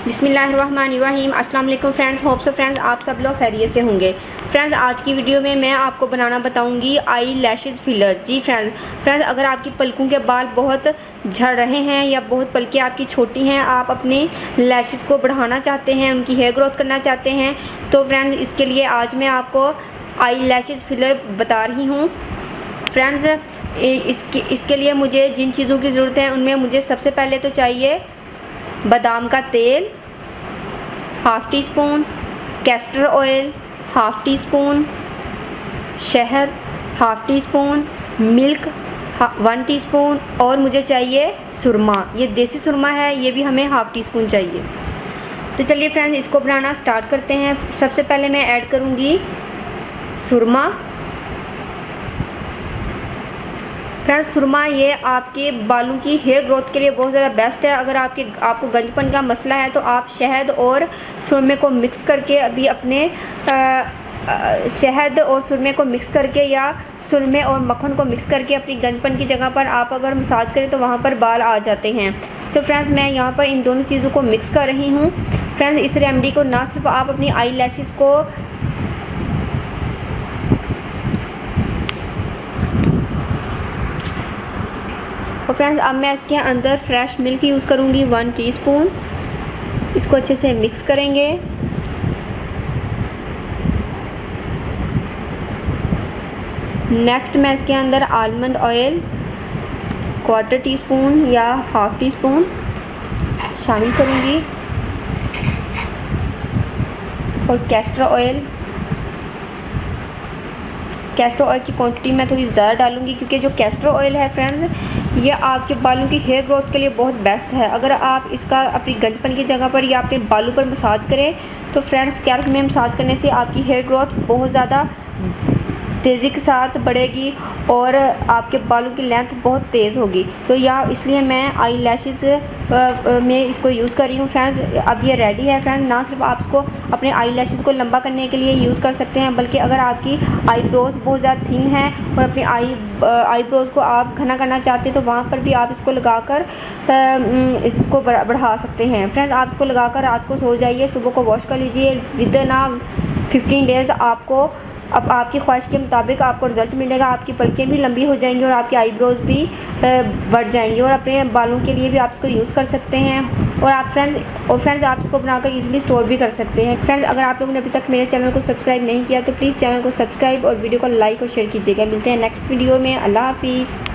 बिस्मिल्लाहिर्रहमानिर्रहीम। अस्सलाम वालेकुम फ्रेंड्स, होप सो फ्रेंड्स आप सब लोग खैरियत से होंगे। फ्रेंड्स आज की वीडियो में मैं आपको बनाना बताऊंगी आई लैशेज़ फिलर। जी फ्रेंड्स अगर आपकी पलकों के बाल बहुत झड़ रहे हैं या बहुत पलकें आपकी छोटी हैं, आप अपनी लैशेज़ को बढ़ाना चाहते हैं, उनकी हेयर ग्रोथ करना चाहते हैं, तो फ्रेंड्स इसके लिए आज मैं आपको आई लैशेज़ फिलर बता रही हूँ। फ्रेंड्स इसके लिए मुझे जिन चीज़ों की ज़रूरत है उनमें मुझे सबसे पहले तो चाहिए बादाम का तेल half teaspoon, castor oil half teaspoon, शहद half teaspoon, milk 1 teaspoon और मुझे चाहिए सुरमा। ये देसी सुरमा है, ये भी हमें हाफ़ टी स्पून चाहिए। तो चलिए फ्रेंड्स इसको बनाना स्टार्ट करते हैं। सबसे पहले मैं ऐड करूँगी सुरमा। फ्रेंड्स सुरमा ये आपके बालों की हेयर ग्रोथ के लिए बहुत ज़्यादा बेस्ट है। अगर आपको गंजपन का मसला है तो आप शहद और सुरमे को मिक्स करके अभी अपने शहद और सुरमे को मिक्स करके या सुरमे और मक्खन को मिक्स करके अपनी गंजपन की जगह पर आप अगर मसाज करें तो वहाँ पर बाल आ जाते हैं। सो फ्रेंड्स मैं यहाँ पर इन दोनों चीज़ों को मिक्स कर रही हूँ। फ्रेंड्स इस रेमेडी को ना सिर्फ आप अपनी आई लैशेज़ को और फ्रेंड्स अब मैं इसके अंदर फ्रेश मिल्क यूज़ करूँगी 1 टीस्पून। इसको अच्छे से मिक्स करेंगे। नेक्स्ट मैं इसके अंदर आलमंड ऑयल 1/4 टीस्पून या हाफ़ टी स्पून शामिल करूँगी और कैस्टर ऑयल की क्वांटिटी मैं थोड़ी ज़्यादा डालूंगी क्योंकि जो कैस्टर ऑयल है फ्रेंड्स ये आपके बालों की हेयर ग्रोथ के लिए बहुत बेस्ट है। अगर आप इसका अपनी गंजपन की जगह पर या अपने बालों पर मसाज करें तो फ्रेंड्स स्कैल्प में मसाज करने से आपकी हेयर ग्रोथ बहुत ज़्यादा तेज़ी के साथ बढ़ेगी और आपके बालों की लेंथ बहुत तेज़ होगी। तो इसलिए मैं आई लैशेज़ में इसको यूज़ कर रही हूँ। फ्रेंड्स अब ये रेडी है। फ्रेंड्स ना सिर्फ आप इसको अपने आई लैशेज़ को लंबा करने के लिए यूज़ कर सकते हैं, बल्कि अगर आपकी आईब्रोज़ बहुत ज़्यादा थिन है और अपनी आईब्रोज़ को आप घना करना चाहते हैं तो वहाँ पर भी आप इसको लगाकर इसको बढ़ा सकते हैं। फ्रेंड्स आप इसको लगाकर रात को सो जाइए, सुबह को वॉश कर लीजिए। विदिन 15 डेज़ आपको अब आपकी ख्वाहिश के मुताबिक आपको रिज़ल्ट मिलेगा। आपकी पलकें भी लंबी हो जाएंगी और आपकी आईब्रोज़ भी बढ़ जाएंगी और अपने बालों के लिए भी आप इसको यूज़ कर सकते हैं। और फ्रेंड्स आप इसको बनाकर इजीली स्टोर भी कर सकते हैं। फ्रेंड्स अगर आप लोगों ने अभी तक मेरे चैनल को सब्सक्राइब नहीं किया तो प्लीज़ चैनल को सब्सक्राइब और वीडियो को लाइक और शेयर कीजिएगा। मिलते हैं नेक्स्ट वीडियो में। अल्लाह हाफिज़।